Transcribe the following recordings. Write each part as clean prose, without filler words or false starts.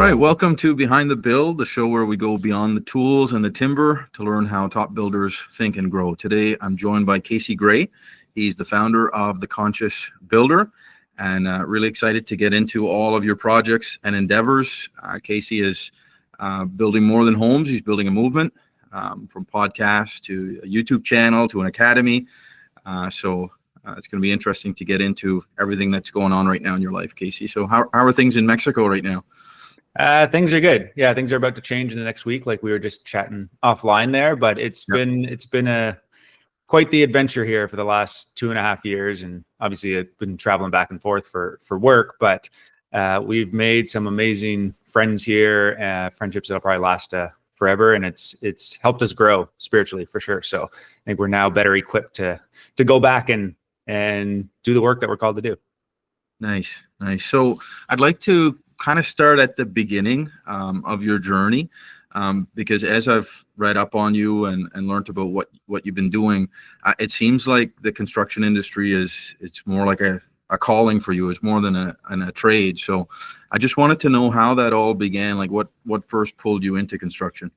right, welcome to Behind the Build, the show where we go beyond the tools and the timber to learn how top builders think and grow. Today, I'm joined by Casey Gray. He's the founder of The Conscious Builder, and really excited to get into all of your projects and endeavors. Casey is building more than homes. He's building a movement, from podcasts to a YouTube channel to an academy. So it's going to be interesting to get into everything that's going on right now in your life, Casey. So how are things in Mexico right now? Things are good. Yeah, things are about to change in the next week, like we were just chatting offline there. But it's been quite the adventure here for the last 2.5 years, and obviously I've been traveling back and forth for work. But we've made some amazing friends here, friendships that'll probably last forever, and it's helped us grow spiritually for sure. So I think we're now better equipped to go back and do the work that we're called to do. Nice. So I'd like to kind of start at the beginning of your journey, because as I've read up on you and learned about what you've been doing, it seems like the construction industry it's more like a calling for you. It's more than a trade. So I just wanted to know how that all began. Like what first pulled you into construction?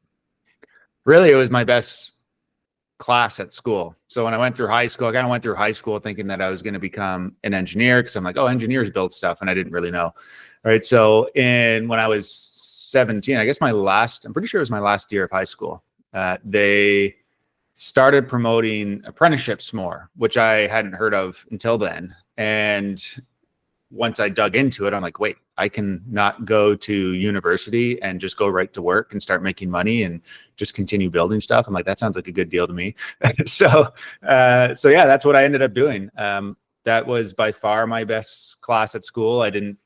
Really, it was my best class at school. So when I went through high school, I kind of went through high school thinking that I was going to become an engineer, because I'm like, oh, engineers build stuff, and I didn't really know. Right. So when I was 17, I guess I'm pretty sure it was my last year of high school, they started promoting apprenticeships more, which I hadn't heard of until then. And once I dug into it, I'm like, wait, I can not go to university and just go right to work and start making money and just continue building stuff. I'm like, that sounds like a good deal to me. So yeah, that's what I ended up doing. That was by far my best class at school. It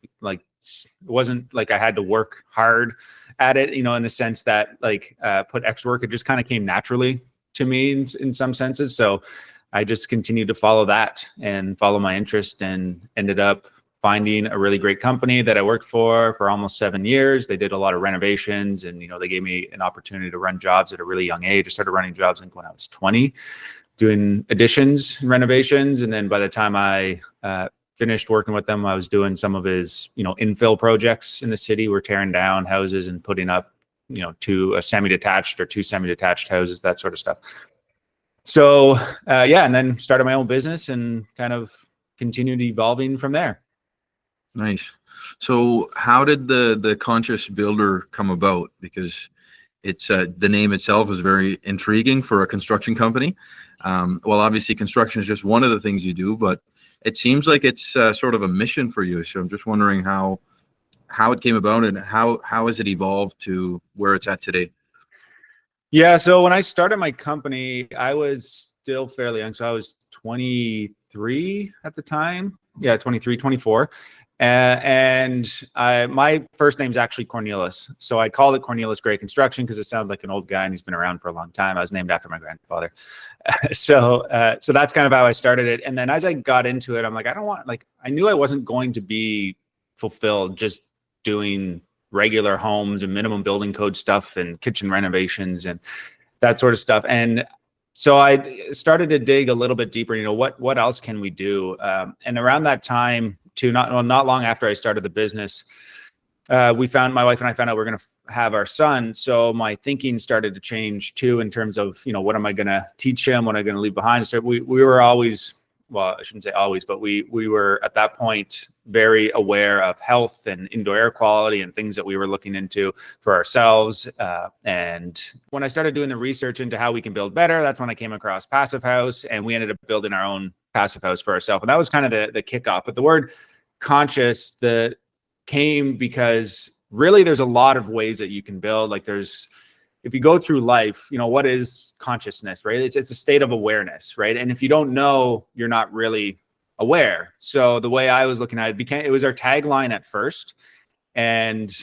wasn't like I had to work hard at it, in the sense that put extra work. It just kind of came naturally to me in some senses. So I just continued to follow that and follow my interest, and ended up finding a really great company that I worked for almost 7 years. They did a lot of renovations, and, they gave me an opportunity to run jobs at a really young age. I started running jobs when I was 20, doing additions and renovations. And then by the time I finished working with them, I was doing some of his, infill projects in the city. We're tearing down houses and putting up, two semi-detached houses, that sort of stuff. So, and then started my own business and kind of continued evolving from there. Nice. So how did the Conscious Builder come about? Because it's the name itself is very intriguing for a construction company. Well, obviously construction is just one of the things you do, but it seems like it's sort of a mission for you. So I'm just wondering how it came about, and how has it evolved to where it's at today? Yeah. So when I started my company, I was still fairly young. So I was 23 at the time. Yeah, 23, 24. And my first name's actually Cornelius. So I called it Cornelius Gray Construction because it sounds like an old guy and he's been around for a long time. I was named after my grandfather. So that's kind of how I started it. And then as I got into it, I'm like, I knew I wasn't going to be fulfilled just doing regular homes and minimum building code stuff and kitchen renovations and that sort of stuff. And so I started to dig a little bit deeper, what else can we do? And around that time, not long after I started the business, my wife and I found out we're going to have our son. So my thinking started to change too, in terms of, what am I going to teach him? What am I going to leave behind? So we were always, well, I shouldn't say always, but we were at that point very aware of health and indoor air quality and things that we were looking into for ourselves. And when I started doing the research into how we can build better, that's when I came across Passive House, and we ended up building our own passive house for ourselves. And that was kind of the kickoff. But the word conscious that came because really there's a lot of ways that you can build. If you go through life, what is consciousness, right? It's a state of awareness, right? And if you don't know, you're not really aware. So the way I was looking at it, it was our tagline at first. And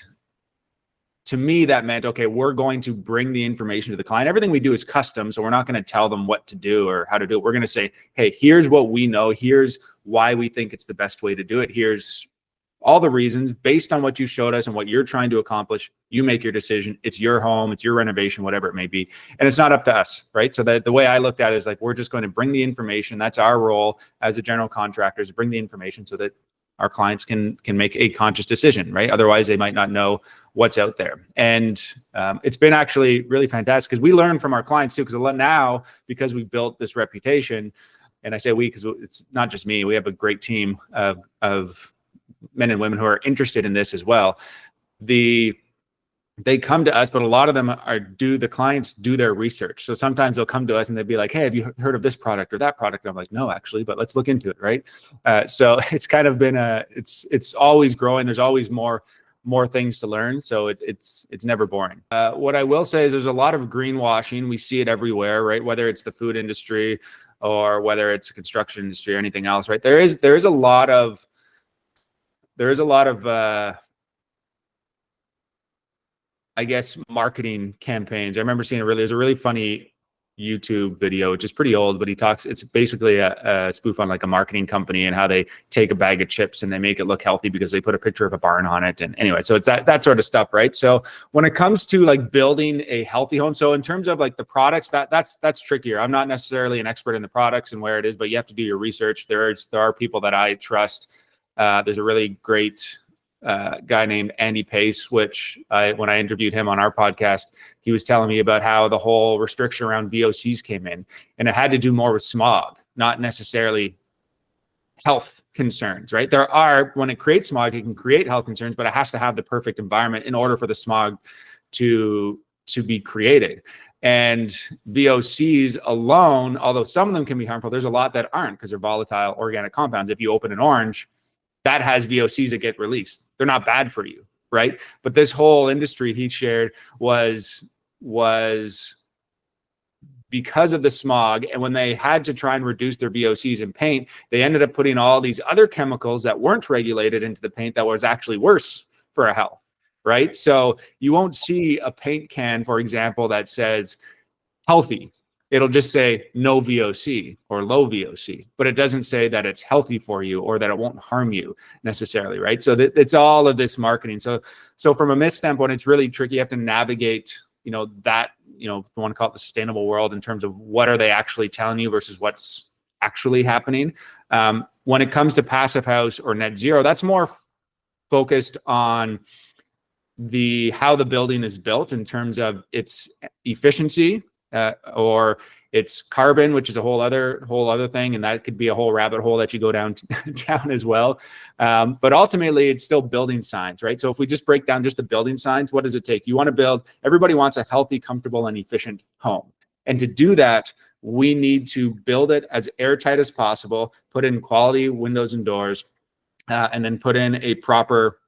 to me, that meant, okay, we're going to bring the information to the client. Everything we do is custom. So we're not going to tell them what to do or how to do it. We're going to say, hey, here's what we know. Here's why we think it's the best way to do it. Here's all the reasons based on what you showed us and what you're trying to accomplish. You make your decision. It's your home, it's your renovation, whatever it may be. And it's not up to us, right? So the way I looked at it is we're just going to bring the information. That's our role as a general contractor, is bring the information so that our clients can make a conscious decision, right? Otherwise, they might not know what's out there. And it's been actually really fantastic because we learn from our clients too. Because we built this reputation, and I say we because it's not just me. We have a great team of men and women who are interested in this as well. They come to us, but a lot of them the clients do their research. So sometimes they'll come to us and they'll be like, hey, have you heard of this product or that product? And I'm like, no, actually, but let's look into it, right? So it's kind of been it's always growing. There's always more things to learn. So it's never boring. What I will say is there's a lot of greenwashing. We see it everywhere, right? Whether it's the food industry or whether it's the construction industry or anything else, right? There is a lot of I guess marketing campaigns. I remember seeing there's a really funny YouTube video, which is pretty old, but it's basically a spoof on like a marketing company and how they take a bag of chips and they make it look healthy because they put a picture of a barn on it. And anyway, so it's that sort of stuff, right? So when it comes to like building a healthy home, so in terms of like the products, that's trickier. I'm not necessarily an expert in the products and where it is, but you have to do your research. There are people that I trust. There's a really great guy named Andy Pace, which when I interviewed him on our podcast, he was telling me about how the whole restriction around VOCs came in, and it had to do more with smog, not necessarily health concerns, right? When it creates smog, it can create health concerns, but it has to have the perfect environment in order for the smog to be created. And VOCs alone, although some of them can be harmful, there's a lot that aren't because they're volatile organic compounds. If you open an orange, that has VOCs that get released. They're not bad for you, right? But this whole industry he shared was because of the smog. And when they had to try and reduce their VOCs in paint, they ended up putting all these other chemicals that weren't regulated into the paint that was actually worse for our health, right? So you won't see a paint can, for example, that says healthy. It'll just say no VOC or low VOC, but it doesn't say that it's healthy for you or that it won't harm you necessarily, right? So it's all of this marketing. So from a myth standpoint, it's really tricky. You have to navigate, that, if you want to call it the sustainable world in terms of what are they actually telling you versus what's actually happening. When it comes to passive house or net zero, that's more focused on how the building is built in terms of its efficiency. Or it's carbon, which is a whole other thing, and that could be a whole rabbit hole that you go down as well. But ultimately, it's still building science, right? So if we just break down just the building science, what does it take? You want to build. Everybody wants a healthy, comfortable, and efficient home, and to do that, we need to build it as airtight as possible. Put in quality windows and doors, and then put in a proper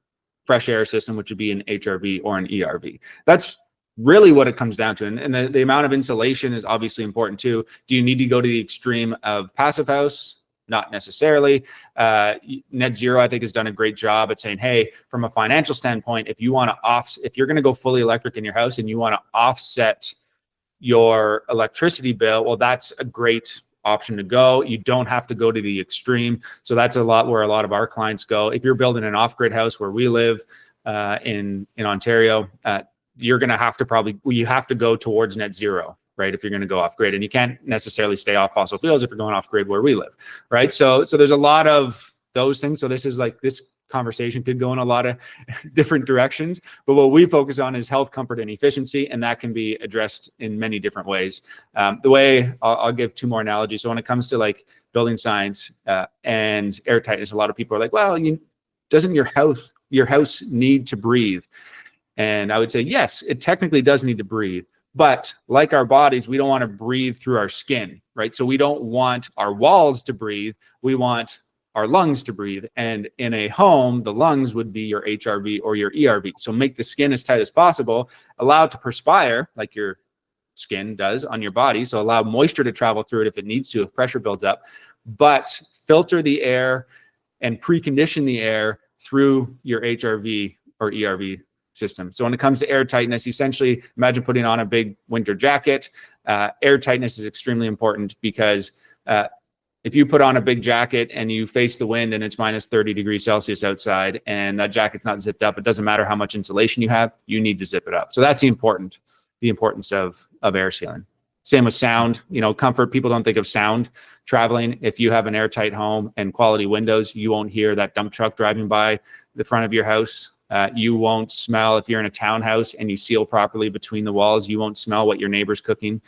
fresh air system, which would be an HRV or an ERV. That's really what it comes down to. And the amount of insulation is obviously important too. Do you need to go to the extreme of passive house? Not necessarily. Net Zero, I think, has done a great job at saying, hey, from a financial standpoint, if you're going to go fully electric in your house and you want to offset your electricity bill, well, that's a great option to go. You don't have to go to the extreme. So that's where a lot of our clients go. If you're building an off-grid house where we live in Ontario, you're going to have to go towards net zero, right? If you're going to go off grid, and you can't necessarily stay off fossil fuels if you're going off grid where we live, right? So there's a lot of those things. So this conversation could go in a lot of different directions, but what we focus on is health, comfort, and efficiency, and that can be addressed in many different ways. The way I'll give two more analogies. So when it comes to like building science and airtightness, a lot of people are like, well, doesn't your house need to breathe? And I would say, yes, it technically does need to breathe. But like our bodies, we don't want to breathe through our skin, right? So we don't want our walls to breathe. We want our lungs to breathe. And in a home, the lungs would be your HRV or your ERV. So make the skin as tight as possible, allow it to perspire like your skin does on your body. So allow moisture to travel through it if it needs to, if pressure builds up, but filter the air and precondition the air through your HRV or ERV system. So when it comes to air tightness, essentially imagine putting on a big winter jacket. Air tightness is extremely important because if you put on a big jacket and you face the wind and it's minus 30 degrees Celsius outside and that jacket's not zipped up, it doesn't matter how much insulation you have, you need to zip it up. So that's the importance of air sealing. Same with sound, comfort. People don't think of sound traveling. If you have an airtight home and quality windows, you won't hear that dump truck driving by the front of your house. You won't smell, if you're in a townhouse and you seal properly between the walls, you won't smell what your neighbor's cooking,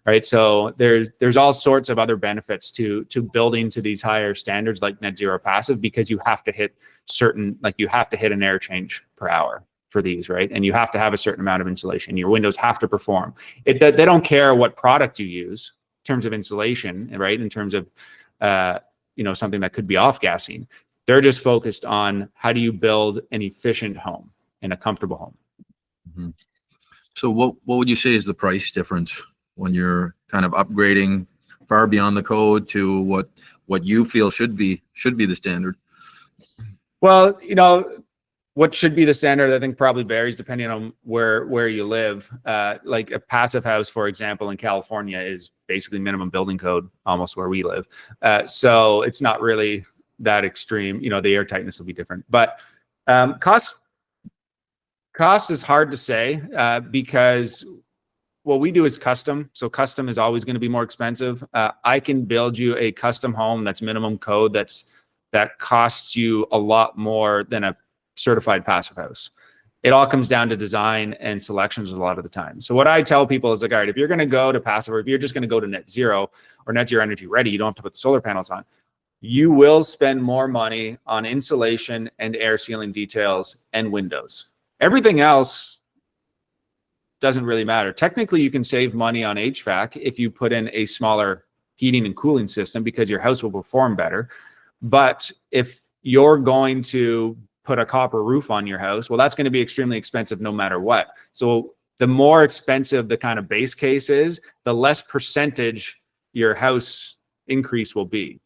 right? So there's all sorts of other benefits to building to these higher standards like net zero passive, because you have to hit you have to hit an air change per hour for these, right? And you have to have a certain amount of insulation. Your windows have to perform. They don't care what product you use in terms of insulation, right? In terms of, something that could be off-gassing. They're just focused on how do you build an efficient home and a comfortable home. Mm-hmm. So what would you say is the price difference when you're kind of upgrading far beyond the code to what you feel should be the standard? Well, what should be the standard, I think, probably varies depending on where you live. Like a passive house, for example, in California is basically minimum building code, almost where we live. So it's not really that extreme. The airtightness will be different. But cost is hard to say because what we do is custom. So custom is always going to be more expensive. I can build you a custom home that's minimum code that costs you a lot more than a certified passive house. It all comes down to design and selections a lot of the time. So what I tell people is like, all right, if you're going to go to passive, or if you're just going to go to net zero or net zero energy ready, you don't have to put the solar panels on. You will spend more money on insulation and air sealing details and windows. Everything else doesn't really matter. Technically, you can save money on HVAC if you put in a smaller heating and cooling system because your house will perform better. But if you're going to put a copper roof on your house, well, that's going to be extremely expensive no matter what. So the more expensive the kind of base case is, the less percentage your house increase will be.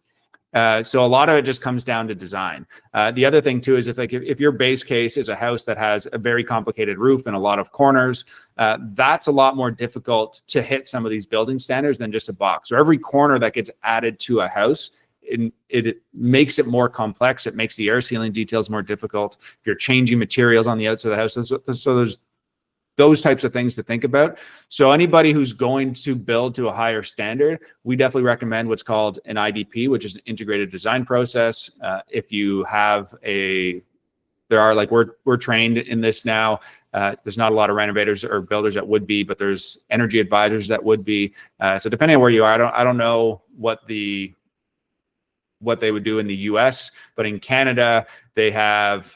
So a lot of it just comes down to design. The other thing too is if your base case is a house that has a very complicated roof and a lot of corners, that's a lot more difficult to hit some of these building standards than just a box. So every corner that gets added to a house, it makes it more complex. It makes the air sealing details more difficult. If you're changing materials on the outside of the house, so there's those types of things to think about. So anybody who's going to build to a higher standard, we definitely recommend what's called an IDP, which is an integrated design process. If you have we're trained in this now. There's not a lot of renovators or builders that would be, but there's energy advisors that would be. So depending on where you are, I don't know what they would do in the US, but in Canada, they have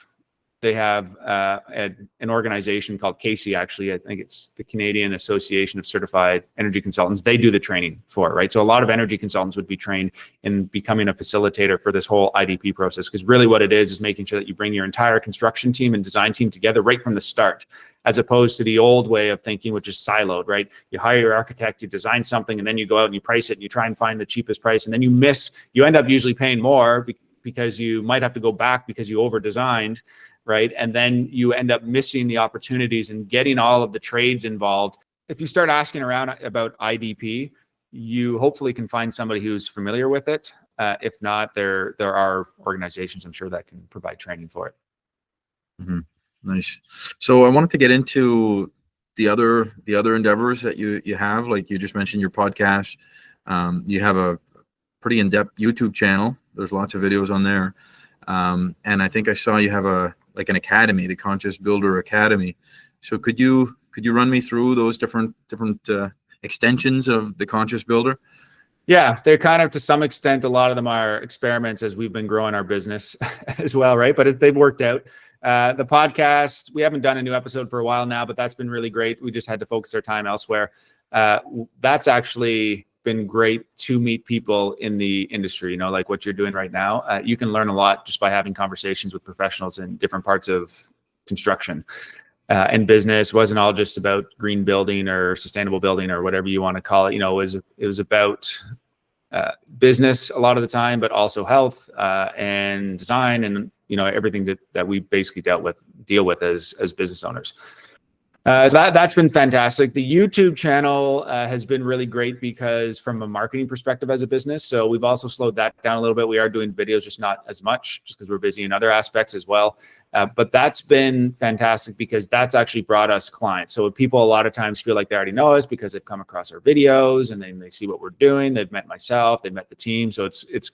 an organization called CASE, actually. I think it's the Canadian Association of Certified Energy Consultants. They do the training for it, right? So a lot of energy consultants would be trained in becoming a facilitator for this whole IDP process, because really what it is making sure that you bring your entire construction team and design team together right from the start, as opposed to the old way of thinking, which is siloed, right? You hire your architect, you design something, and then you go out and you price it and you try and find the cheapest price, and then you end up usually paying more because you might have to go back because you over-designed, right? And then you end up missing the opportunities and getting all of the trades involved. If you start asking around about IDP, you hopefully can find somebody who's familiar with it. If not, there are organizations, I'm sure, that can provide training for it. Mm-hmm. Nice. So I wanted to get into the other endeavors that you have. Like you just mentioned, your podcast. You have a pretty in-depth YouTube channel. There's lots of videos on there. And I think I saw you have an academy, the Conscious Builder Academy. So could you run me through those different extensions of the Conscious Builder? Yeah, they're kind of, to some extent, a lot of them are experiments as we've been growing our business as well, right? But they've worked out. The podcast, we haven't done a new episode for a while now, but that's been really great. We just had to focus our time elsewhere. That's actually been great to meet people in the industry, like what you're doing right now. You can learn a lot just by having conversations with professionals in different parts of construction and business. It wasn't all just about green building or sustainable building or whatever you want to call it. It was about business a lot of the time, but also health and design and everything that we basically deal with as business owners. So that's been fantastic. The YouTube channel has been really great because from a marketing perspective as a business. So we've also slowed that down a little bit. We are doing videos, just not as much, just because we're busy in other aspects as well. But that's been fantastic because that's actually brought us clients. So people a lot of times feel like they already know us because they've come across our videos and then they see what we're doing. They've met myself, they've met the team. So it's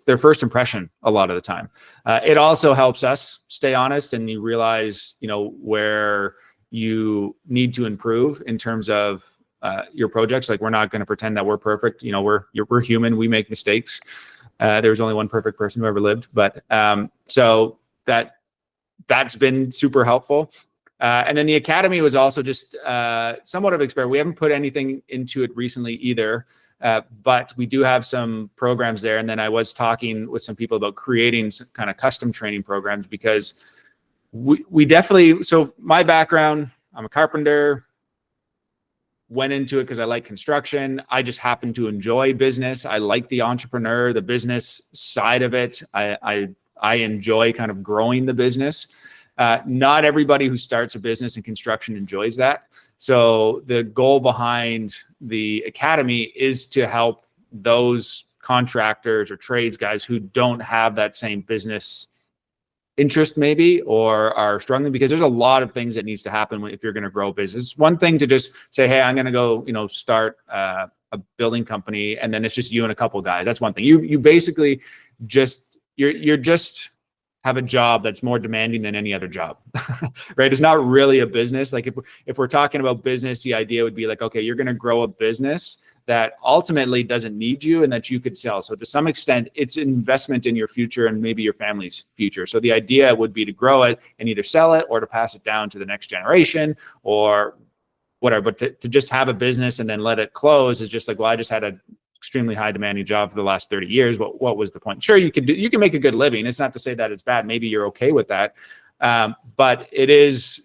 their first impression a lot of the time. It also helps us stay honest, and you realize, where you need to improve in terms of your projects. Like, we're not going to pretend that we're perfect. We're human. We make mistakes. There's only one perfect person who ever lived, but so that's been super helpful. And then the Academy was also just somewhat of an experiment. We haven't put anything into it recently either. But we do have some programs there. And then I was talking with some people about creating some kind of custom training programs, because we definitely, so my background, I'm a carpenter, went into it because I like construction. I just happen to enjoy business. I like the entrepreneur, the business side of it. I enjoy kind of growing the business. Not everybody who starts a business in construction enjoys that. So the goal behind the Academy is to help those contractors or trades guys who don't have that same business interest maybe, or are struggling, because there's a lot of things that needs to happen if you're going to grow a business. It's one thing to just say, hey, I'm going to go, start a building company, and then it's just you and a couple of guys. That's one thing. You basically just, you're just have a job that's more demanding than any other job, right? It's not really a business. Like if we're talking about business, the idea would be like, okay, you're going to grow a business that ultimately doesn't need you and that you could sell. So to some extent, it's an investment in your future and maybe your family's future. So the idea would be to grow it and either sell it or to pass it down to the next generation or whatever. But to just have a business and then let it close is just like, well, I just had a extremely high demanding job for the last 30 years. What was the point? Sure, you can make a good living. It's not to say that it's bad. Maybe you're okay with that. But it is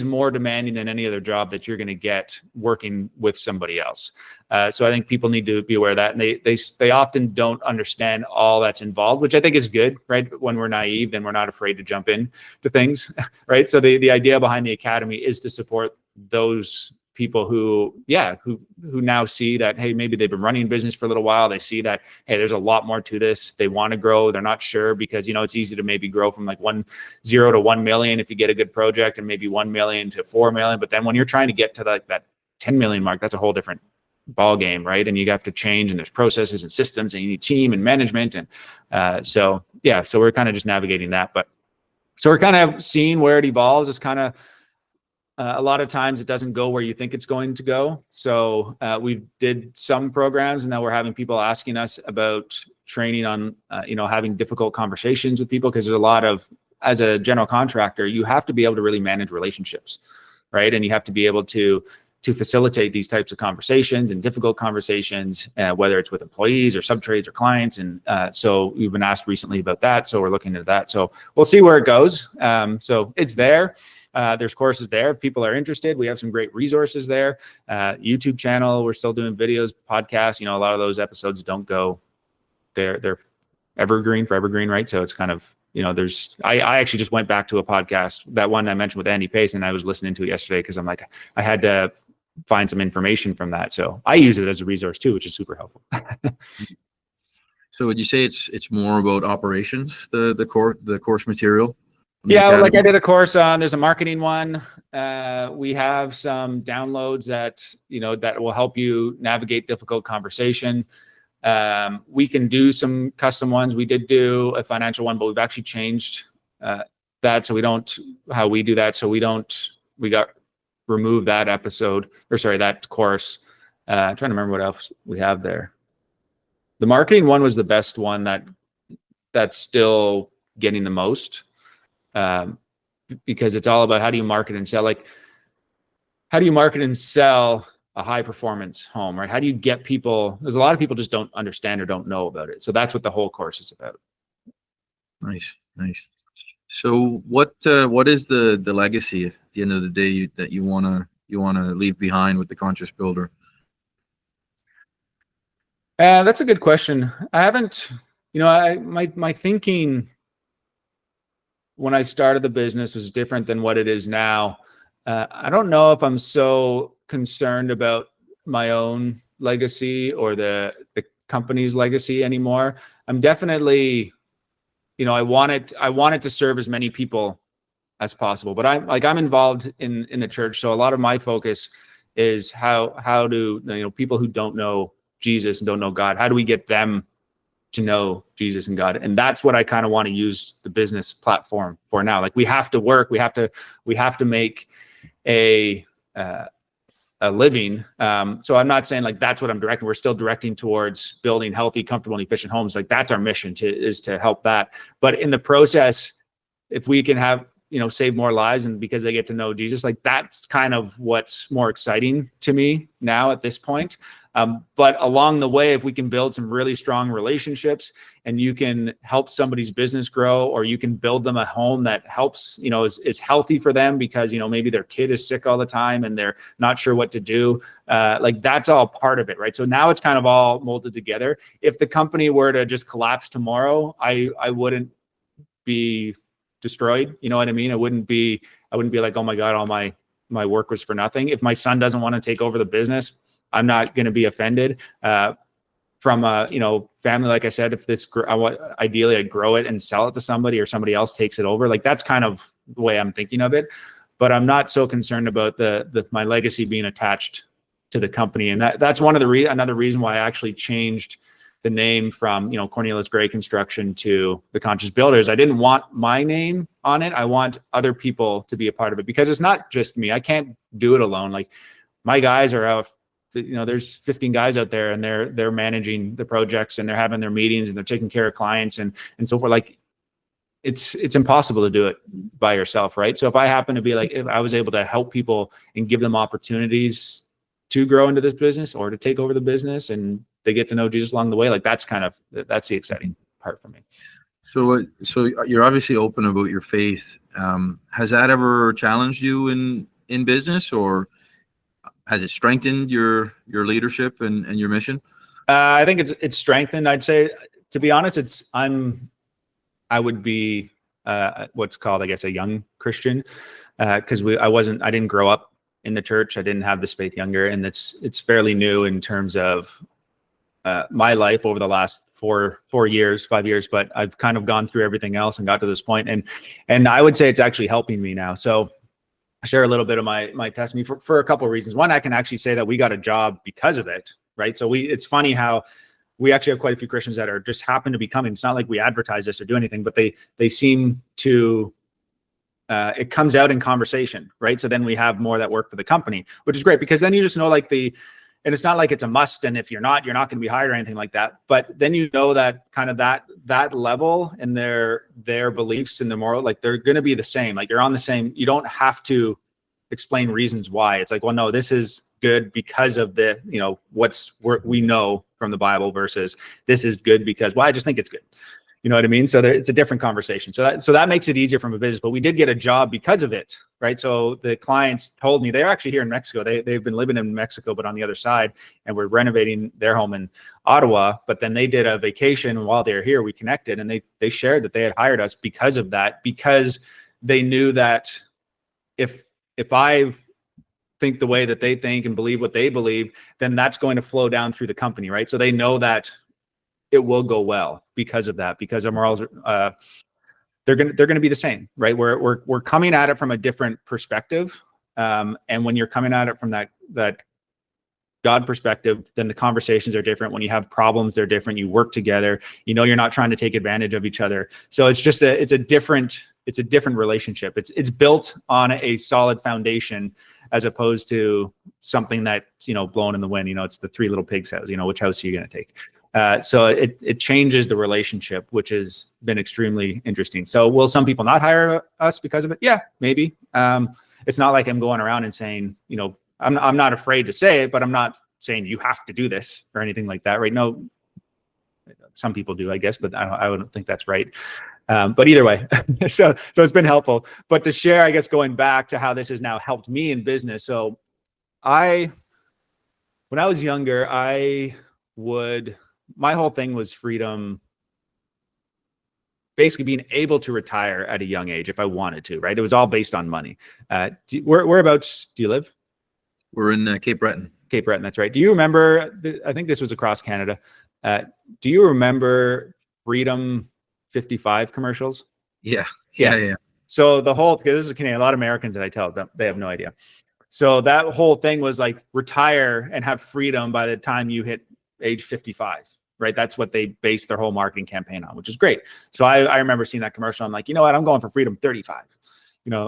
more demanding than any other job that you're going to get working with somebody else. So I think people need to be aware of that. And they often don't understand all that's involved, which I think is good, right? When we're naive, then we're not afraid to jump in to things, right? So the idea behind the Academy is to support those people who now see that, hey, maybe they've been running business for a little while. They see that, hey, there's a lot more to this. They want to grow. They're not sure, because, it's easy to maybe grow from like 0 to 1 million if you get a good project, and maybe 1 million to 4 million. But then when you're trying to get to that 10 million mark, that's a whole different ball game, right? And you have to change, and there's processes and systems, and you need team and management. And so we're kind of just navigating that. But so we're kind of seeing where it evolves. It's kind of, a lot of times it doesn't go where you think it's going to go. So we did some programs, and now we're having people asking us about training on, having difficult conversations with people, because there's a lot of, as a general contractor, you have to be able to really manage relationships, right? And you have to be able to facilitate these types of conversations and difficult conversations, whether it's with employees or subtrades or clients. And so we've been asked recently about that. So we're looking at that. So we'll see where it goes. So it's there. There's courses there. If people are interested, we have some great resources there. YouTube channel, we're still doing videos, podcasts. A lot of those episodes don't go, they're evergreen, right? So it's kind of, I actually just went back to a podcast, that one I mentioned with Andy Pace, and I was listening to it yesterday because I'm like, I had to find some information from that. So I use it as a resource too, which is super helpful. So would you say it's more about operations, the course material? Yeah, like I did a course on, there's a marketing one. We have some downloads that, that will help you navigate difficult conversation. We can do some custom ones. We did do a financial one, but we've actually changed that. So how we do that. So we got removed that that course. I'm trying to remember what else we have there. The marketing one was the best one that's still getting the most. Because it's all about how do you market and sell, how do you market and sell a high performance home, right? How do you get people, because a lot of people just don't understand or don't know about it. So that's what the whole course is about. Nice. So what is the legacy at the end of the day that you want to leave behind with the Conscious Builder? That's a good question. I haven't, my thinking when I started the business was different than what it is now. I don't know if I'm so concerned about my own legacy or the company's legacy anymore. I'm definitely, I want it to serve as many people as possible. But I'm involved in the church, so a lot of my focus is how do people who don't know Jesus and don't know God, how do we get them to know Jesus and God? And that's what I kind of want to use the business platform for now. Like we have to work, we have to make a living. So I'm not saying like that's what I'm directing. We're still directing towards building healthy, comfortable, and efficient homes. Like that's our mission is to help that. But in the process, if we can have, save more lives and because they get to know Jesus, like that's kind of what's more exciting to me now at this point. But along the way, if we can build some really strong relationships and you can help somebody's business grow, or you can build them a home that helps, is healthy for them because, maybe their kid is sick all the time and they're not sure what to do. Like that's all part of it, right? So now it's kind of all molded together. If the company were to just collapse tomorrow, I wouldn't be destroyed. You know what I mean? I wouldn't be like, oh my God, all my work was for nothing. If my son doesn't want to take over the business, I'm not going to be offended. From a family, like I said, if this ideally I grow it and sell it to somebody or somebody else takes it over. Like that's kind of the way I'm thinking of it. But I'm not so concerned about my legacy being attached to the company. And that's another reason why I actually changed the name from Cornelius Gray Construction to the Conscious Builders. I didn't want my name on it. I want other people to be a part of it because it's not just me. I can't do it alone. Like my guys are out. There's 15 guys out there and they're managing the projects and they're having their meetings and they're taking care of clients and so forth. Like it's impossible to do it by yourself, right? So if I happen to be like, if I was able to help people and give them opportunities to grow into this business or to take over the business and they get to know Jesus along the way, like that's the exciting part for me. So you're obviously open about your faith. Has that ever challenged you in business, or has it strengthened your leadership and your mission? I think it's strengthened. I'd say, to be honest, I would be what's called, I guess, a young Christian because I didn't grow up in the church. I didn't have this faith younger, and it's fairly new in terms of my life over the last 5 years. But I've kind of gone through everything else and got to this point, and I would say it's actually helping me now. So I share a little bit of my testimony for a couple of reasons. One, I can actually say that we got a job because of it, right? So it's funny how we actually have quite a few Christians that are just happen to be coming. It's not like we advertise this or do anything, but they seem to, it comes out in conversation, right? So then we have more that work for the company, which is great because then you just know and it's not like it's a must. And if you're not going to be hired or anything like that. But then that kind of that level and their beliefs and their moral, like they're going to be the same. Like you're on the same, you don't have to explain reasons why. It's like, well, no, this is good because of we know from the Bible versus this is good because, well, I just think it's good. You know what I mean? So it's a different conversation. So that makes it easier from a business, but we did get a job because of it, right? So the clients told me they're actually here in Mexico. They've been living in Mexico, but on the other side, and we're renovating their home in Ottawa. But then they did a vacation while they were here. We connected, and they shared that they had hired us because of that, because they knew that if I think the way that they think and believe what they believe, then that's going to flow down through the company, right? So they know that it will go well because of that, because our morals are, they're going to be the same, right? We're coming at it from a different perspective. And when you're coming at it from that God perspective, then the conversations are different. When you have problems, they're different. You work together, you're not trying to take advantage of each other. So it's just it's a different relationship. It's built on a solid foundation as opposed to something that, blown in the wind. It's the Three Little Pigs house, which house are you going to take? So it changes the relationship, which has been extremely interesting. So will some people not hire us because of it? Yeah, maybe. It's not like I'm going around and saying, I'm not afraid to say it, but I'm not saying you have to do this or anything like that, right? No, some people do, I guess, but I wouldn't think that's right. But either way, so it's been helpful. But to share, I guess, going back to how this has now helped me in business. So when I was younger, my whole thing was freedom. basically being able to retire at a young age if I wanted to, right? It was all based on money. Whereabouts do you live? We're in Cape Breton. Cape Breton, that's right. Do you remember, I think this was across Canada. Do you remember Freedom 55 commercials? Yeah. So the whole, because this is Canadian, a lot of Americans that I tell them, they have no idea. So that whole thing was like retire and have freedom by the time you hit age 55, right? That's what they based their whole marketing campaign on, which is great. So I remember seeing that commercial. I'm like, you know what? I'm going for freedom 35.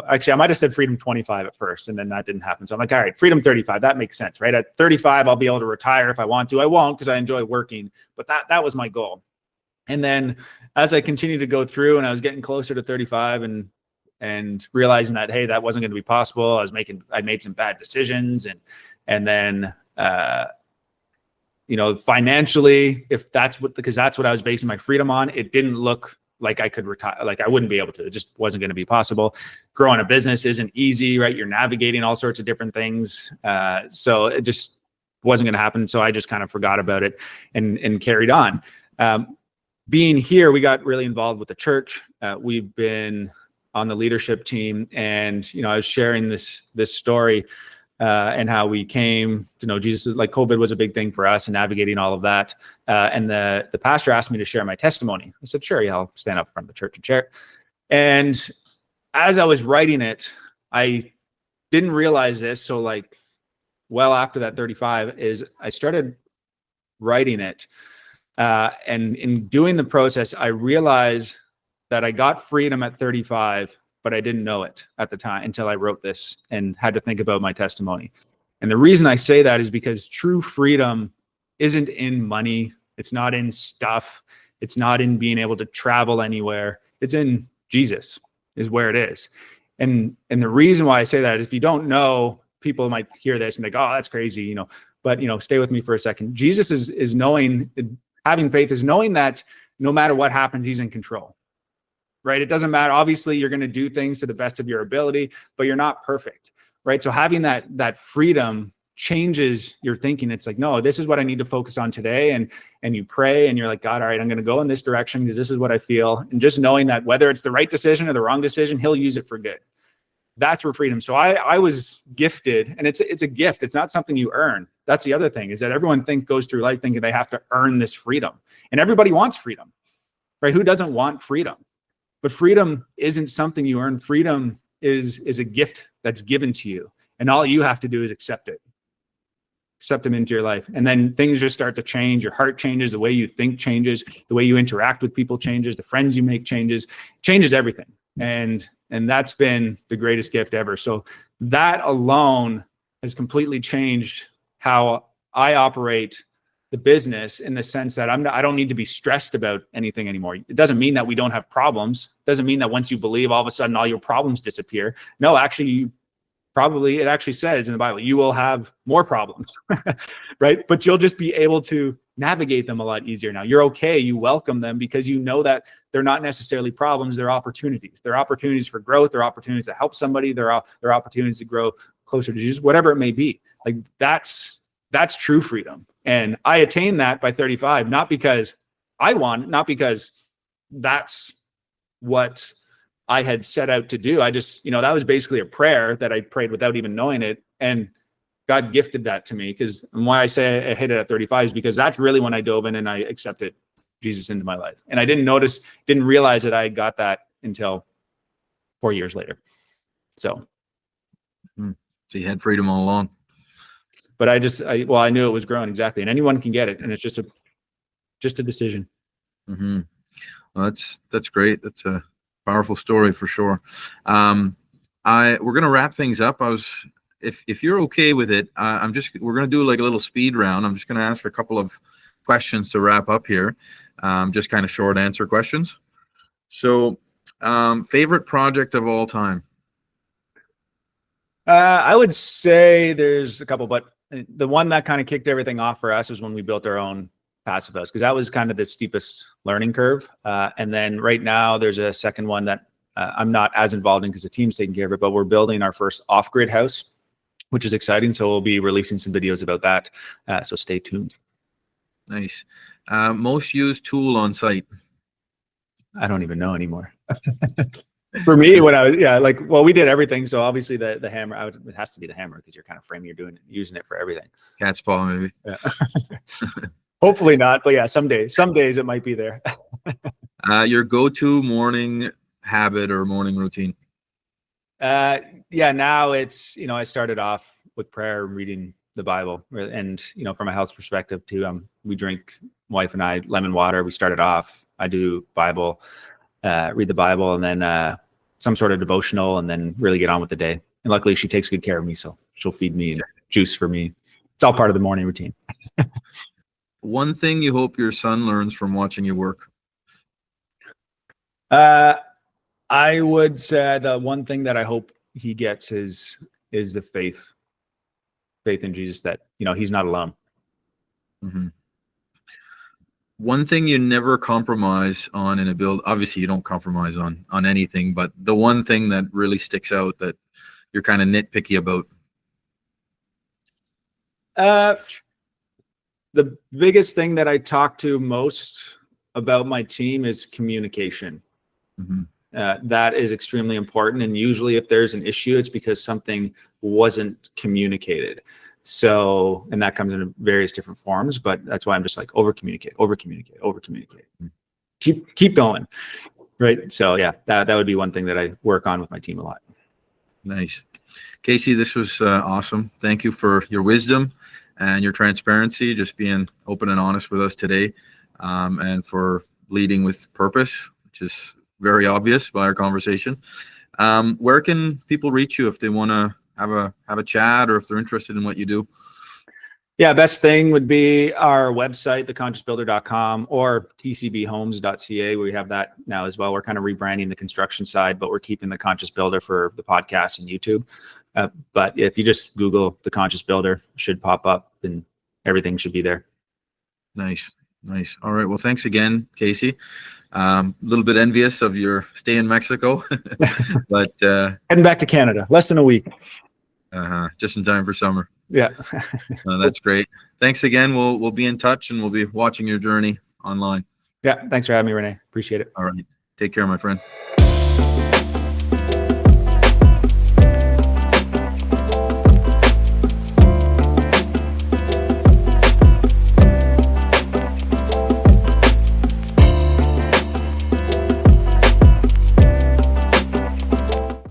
Actually, I might have said freedom 25 at first, and then that didn't happen. So I'm like, all right, freedom 35. That makes sense, right? At 35, I'll be able to retire if I want to. I won't because I enjoy working, but that was my goal. And then as I continued to go through and I was getting closer to 35 and realizing that, hey, that wasn't going to be possible. I made some bad decisions. And then, financially, because that's what I was basing my freedom on, it didn't look like I could retire, like I wouldn't be able to. It just wasn't going to be possible. Growing a business isn't easy, right? You're navigating all sorts of different things. So it just wasn't going to happen. So I just kind of forgot about it and carried on. Being here, we got really involved with the church. We've been on the leadership team, and I was sharing this story and how we came to know Jesus. Like COVID was a big thing for us and navigating all of that. And the pastor asked me to share my testimony. I said, sure, yeah, I'll stand up in front of the church and share it. And as I was writing it, I didn't realize this. So like, well, after that 35 is I started writing it. And in doing the process, I realized that I got freedom at 35, but I didn't know it at the time until I wrote this and had to think about my testimony. And the reason I say that is because true freedom isn't in money. It's not in stuff. It's not in being able to travel anywhere. It's in Jesus is where it is. And the reason why I say that is if you don't know, people might hear this and think, oh, that's crazy, but stay with me for a second. Jesus is knowing, having faith is knowing that no matter what happens, he's in control. Right? It doesn't matter. Obviously, you're going to do things to the best of your ability, but you're not perfect, right? So having that freedom changes your thinking. It's like, no, this is what I need to focus on today. And you pray and you're like, God, all right, I'm going to go in this direction because this is what I feel. And just knowing that whether it's the right decision or the wrong decision, he'll use it for good. That's where freedom. So I was gifted, and it's a gift. It's not something you earn. That's the other thing, is that everyone goes through life thinking they have to earn this freedom. And everybody wants freedom, right? Who doesn't want freedom? But freedom isn't something you earn. Freedom is a gift that's given to you. And all you have to do is accept it. Accept them into your life. And then things just start to change. Your heart changes. The way you think changes. The way you interact with people changes. The friends you make changes everything. And that's been the greatest gift ever. So that alone has completely changed how I operate the business, in the sense that I don't need to be stressed about anything anymore. It doesn't mean that we don't have problems. It doesn't mean that once you believe, all of a sudden all your problems disappear. No, actually, it actually says in the Bible, you will have more problems, right? But you'll just be able to navigate them a lot easier now. You're okay. You welcome them because you know that they're not necessarily problems. They're opportunities. They're opportunities for growth. They're opportunities to help somebody. They're opportunities to grow closer to Jesus, whatever it may be. Like that's true freedom. And I attained that by 35, not because I want, not because that's what I had set out to do. I just, that was basically a prayer that I prayed without even knowing it. And God gifted that to me, and why I say I hit it at 35 is because that's really when I dove in and I accepted Jesus into my life. And I didn't realize that I got that until 4 years later. So you had freedom all along. But I knew it was growing, exactly. And anyone can get it. And it's just a decision. Mm-hmm. Well, that's great. That's a powerful story for sure. We're going to wrap things up. If you're okay with it, we're going to do like a little speed round. I'm just going to ask a couple of questions to wrap up here. Just kind of short answer questions. So, favorite project of all time? I would say there's a couple, but the one that kind of kicked everything off for us was when we built our own passive house, because that was kind of the steepest learning curve. And then right now there's a second one that I'm not as involved in because the team's taking care of it, but we're building our first off-grid house, which is exciting. So we'll be releasing some videos about that. So stay tuned. Nice. Most used tool on site? I don't even know anymore. For me, when I was, we did everything. So obviously the hammer, it has to be the hammer because you're kind of framing, you're using it for everything. Cat's paw, maybe. Yeah. Hopefully not, but yeah, some days it might be there. Your go-to morning habit or morning routine? Now it's, I started off with prayer, reading the Bible, and, from a health perspective too, we drink, wife and I, lemon water. We started off, I do Bible, read the Bible, and then some sort of devotional, and then really get on with the day. And luckily she takes good care of me, so she'll feed me and juice for me. It's all part of the morning routine. One thing you hope your son learns from watching you work? I would say the one thing that I hope he gets is the faith in Jesus, that, he's not alone. Mm-hmm. One thing you never compromise on in a build, obviously you don't compromise on anything, but the one thing that really sticks out that you're kind of nitpicky about? The biggest thing that I talk to most about my team is communication. Mm-hmm. That is extremely important. And usually if there's an issue, it's because something wasn't communicated. So, and that comes in various different forms, but that's why I'm just like over communicate. Keep going. Right. So yeah, that would be one thing that I work on with my team a lot. Nice. Casey, this was awesome. Thank you for your wisdom and your transparency, just being open and honest with us today, and for leading with purpose, which is very obvious by our conversation. Where can people reach you if they want to have a chat, or if they're interested in what you do? Yeah, best thing would be our website, theconsciousbuilder.com, or tcbhomes.ca. We have that now as well. We're kind of rebranding the construction side, but we're keeping the Conscious Builder for the podcast and YouTube. But if you just Google the Conscious Builder, it should pop up, and everything should be there. Nice. All right. Well, thanks again, Casey. A little bit envious of your stay in Mexico, but heading back to Canada, less than a week. Just in time for summer. Yeah. That's great. Thanks again. We'll be in touch, and we'll be watching your journey online. Yeah. Thanks for having me, Renee. Appreciate it. All right. Take care, my friend.